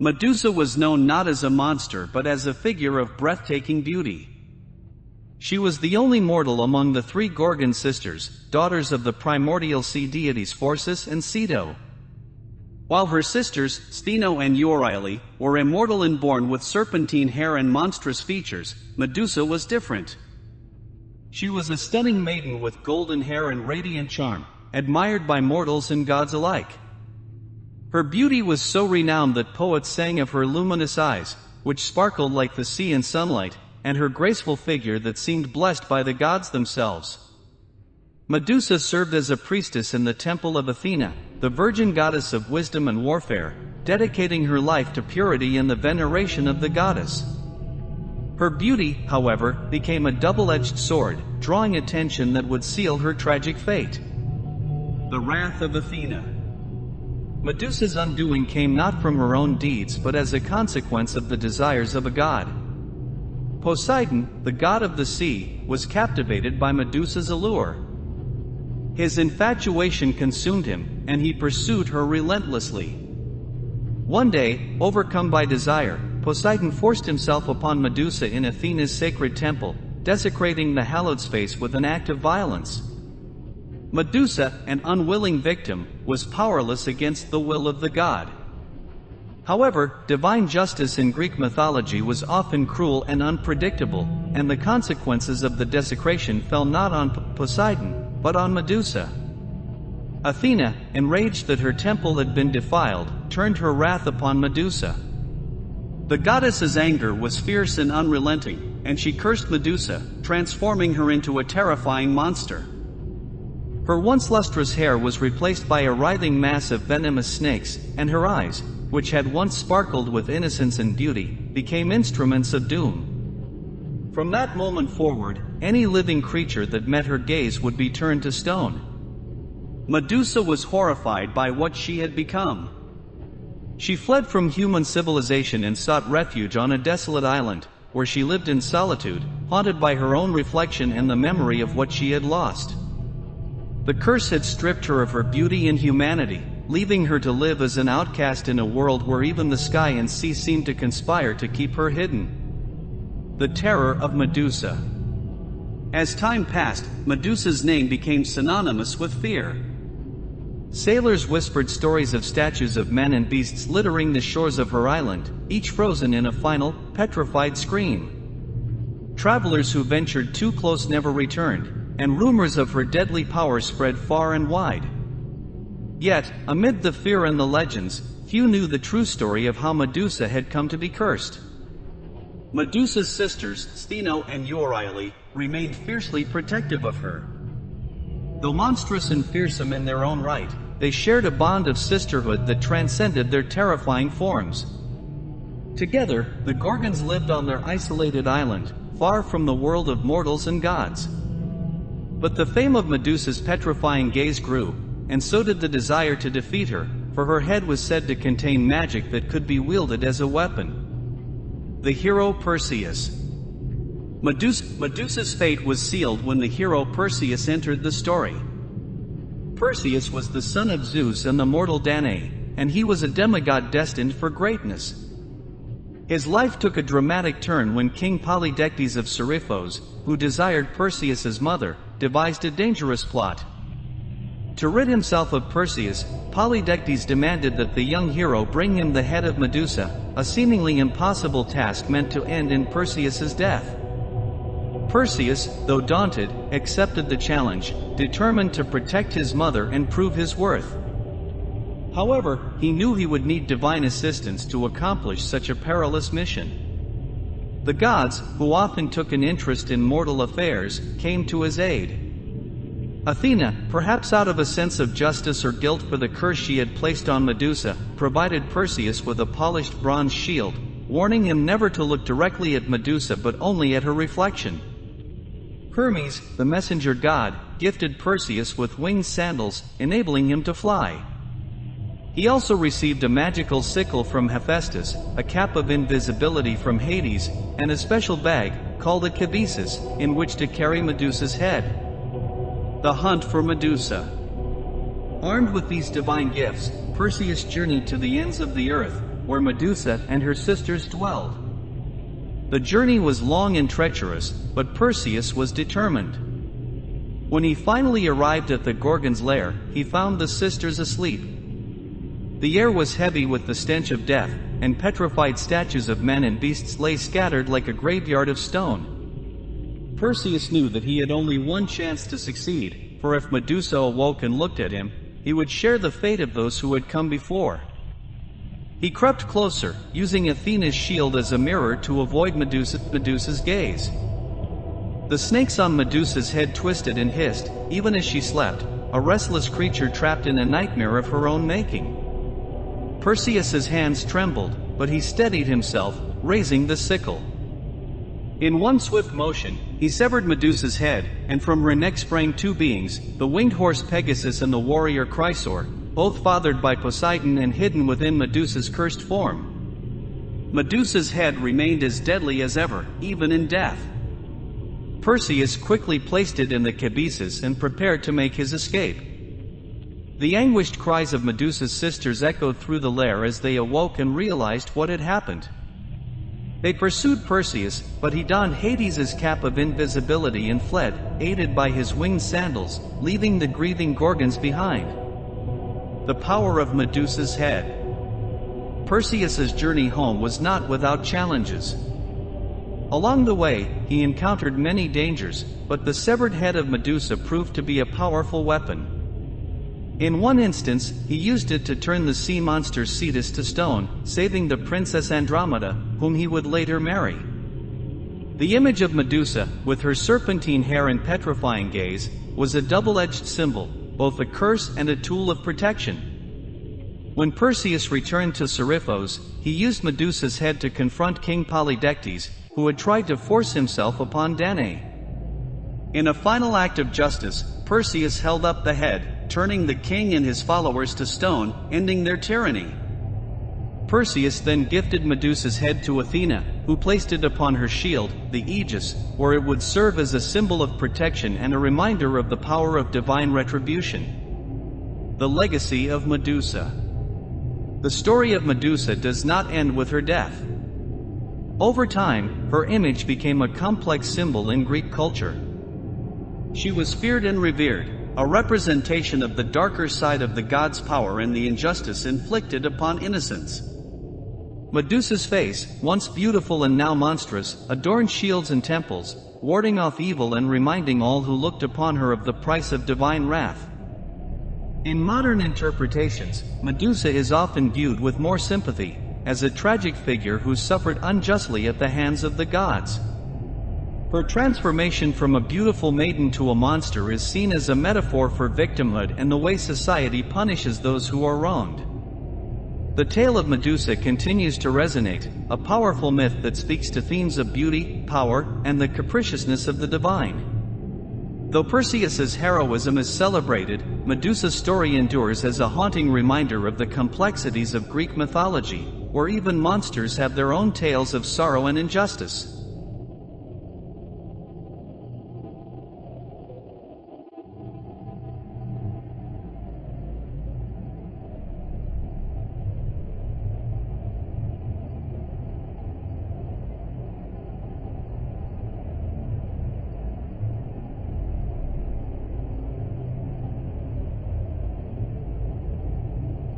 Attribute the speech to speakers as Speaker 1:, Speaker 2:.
Speaker 1: Medusa was known not as a monster but as a figure of breathtaking beauty. She was the only mortal among the three Gorgon sisters, daughters of the primordial sea deities Phorcys and Ceto. While her sisters, Stheno and Euryale, were immortal and born with serpentine hair and monstrous features, Medusa was different. She was a stunning maiden with golden hair and radiant charm, admired by mortals and gods alike. Her beauty was so renowned that poets sang of her luminous eyes, which sparkled like the sea in sunlight, and her graceful figure that seemed blessed by the gods themselves. Medusa served as a priestess in the temple of Athena, the virgin goddess of wisdom and warfare, dedicating her life to purity and the veneration of the goddess. Her beauty, however, became a double-edged sword, drawing attention that would seal her tragic fate. The wrath of Athena. Medusa's undoing came not from her own deeds but as a consequence of the desires of a god. Poseidon, the god of the sea, was captivated by Medusa's allure. His infatuation consumed him, and he pursued her relentlessly. One day, overcome by desire, Poseidon forced himself upon Medusa in Athena's sacred temple, desecrating the hallowed space with an act of violence. Medusa, an unwilling victim, was powerless against the will of the god. However, divine justice in Greek mythology was often cruel and unpredictable, and the consequences of the desecration fell not on Poseidon, but on Medusa. Athena, enraged that her temple had been defiled, turned her wrath upon Medusa. The goddess's anger was fierce and unrelenting, and she cursed Medusa, transforming her into a terrifying monster. Her once lustrous hair was replaced by a writhing mass of venomous snakes, and her eyes, which had once sparkled with innocence and beauty, became instruments of doom. From that moment forward, any living creature that met her gaze would be turned to stone. Medusa was horrified by what she had become. She fled from human civilization and sought refuge on a desolate island, where she lived in solitude, haunted by her own reflection and the memory of what she had lost. The curse had stripped her of her beauty and humanity, leaving her to live as an outcast in a world where even the sky and sea seemed to conspire to keep her hidden. The terror of Medusa. As time passed, Medusa's name became synonymous with fear. Sailors whispered stories of statues of men and beasts littering the shores of her island, each frozen in a final, petrified scream. Travelers who ventured too close never returned, and rumors of her deadly power spread far and wide. Yet, amid the fear and the legends, few knew the true story of how Medusa had come to be cursed. Medusa's sisters, Stheno and Euryale, remained fiercely protective of her. Though monstrous and fearsome in their own right, they shared a bond of sisterhood that transcended their terrifying forms. Together, the Gorgons lived on their isolated island, far from the world of mortals and gods. But the fame of Medusa's petrifying gaze grew, and so did the desire to defeat her, for her head was said to contain magic that could be wielded as a weapon. The hero Perseus. Medusa's fate was sealed when the hero Perseus entered the story. Perseus was the son of Zeus and the mortal Danae, and he was a demigod destined for greatness. His life took a dramatic turn when King Polydectes of Seriphos, who desired Perseus's mother, devised a dangerous plot. To rid himself of Perseus, Polydectes demanded that the young hero bring him the head of Medusa, a seemingly impossible task meant to end in Perseus's death. Perseus, though daunted, accepted the challenge, determined to protect his mother and prove his worth. However, he knew he would need divine assistance to accomplish such a perilous mission. The gods, who often took an interest in mortal affairs, came to his aid. Athena, perhaps out of a sense of justice or guilt for the curse she had placed on Medusa, provided Perseus with a polished bronze shield, warning him never to look directly at Medusa but only at her reflection. Hermes, the messenger god, gifted Perseus with winged sandals, enabling him to fly. He also received a magical sickle from Hephaestus, a cap of invisibility from Hades, and a special bag, called a cabesus, in which to carry Medusa's head. The hunt for Medusa. Armed with these divine gifts, Perseus journeyed to the ends of the earth, where Medusa and her sisters dwelled. The journey was long and treacherous, but Perseus was determined. When he finally arrived at the Gorgon's lair, he found the sisters asleep. The air was heavy with the stench of death, and petrified statues of men and beasts lay scattered like a graveyard of stone. Perseus knew that he had only one chance to succeed, for if Medusa awoke and looked at him, he would share the fate of those who had come before. He crept closer, using Athena's shield as a mirror to avoid Medusa's gaze. The snakes on Medusa's head twisted and hissed, even as she slept, a restless creature trapped in a nightmare of her own making. Perseus's hands trembled, but he steadied himself, raising the sickle. In one swift motion, he severed Medusa's head, and from her neck sprang two beings, the winged horse Pegasus and the warrior Chrysaor, both fathered by Poseidon and hidden within Medusa's cursed form. Medusa's head remained as deadly as ever, even in death. Perseus quickly placed it in the cabeças and prepared to make his escape. The anguished cries of Medusa's sisters echoed through the lair as they awoke and realized what had happened. They pursued Perseus, but he donned Hades's cap of invisibility and fled, aided by his winged sandals, leaving the grieving Gorgons behind. The power of Medusa's head. Perseus's journey home was not without challenges. Along the way, he encountered many dangers, but the severed head of Medusa proved to be a powerful weapon. In one instance, he used it to turn the sea monster Cetus to stone, saving the princess Andromeda, whom he would later marry. The image of Medusa, with her serpentine hair and petrifying gaze, was a double-edged symbol, both a curse and a tool of protection. When Perseus returned to Seriphos, he used Medusa's head to confront King Polydectes, who had tried to force himself upon Danae. In a final act of justice, Perseus held up the head, turning the king and his followers to stone, ending their tyranny. Perseus then gifted Medusa's head to Athena, who placed it upon her shield, the Aegis, where it would serve as a symbol of protection and a reminder of the power of divine retribution. The legacy of Medusa. The story of Medusa does not end with her death. Over time, her image became a complex symbol in Greek culture. She was feared and revered, a representation of the darker side of the god's power and the injustice inflicted upon innocents. Medusa's face, once beautiful and now monstrous, adorned shields and temples, warding off evil and reminding all who looked upon her of the price of divine wrath. In modern interpretations, Medusa is often viewed with more sympathy, as a tragic figure who suffered unjustly at the hands of the gods. Her transformation from a beautiful maiden to a monster is seen as a metaphor for victimhood and the way society punishes those who are wronged. The tale of Medusa continues to resonate, a powerful myth that speaks to themes of beauty, power, and the capriciousness of the divine. Though Perseus's heroism is celebrated, Medusa's story endures as a haunting reminder of the complexities of Greek mythology, where even monsters have their own tales of sorrow and injustice.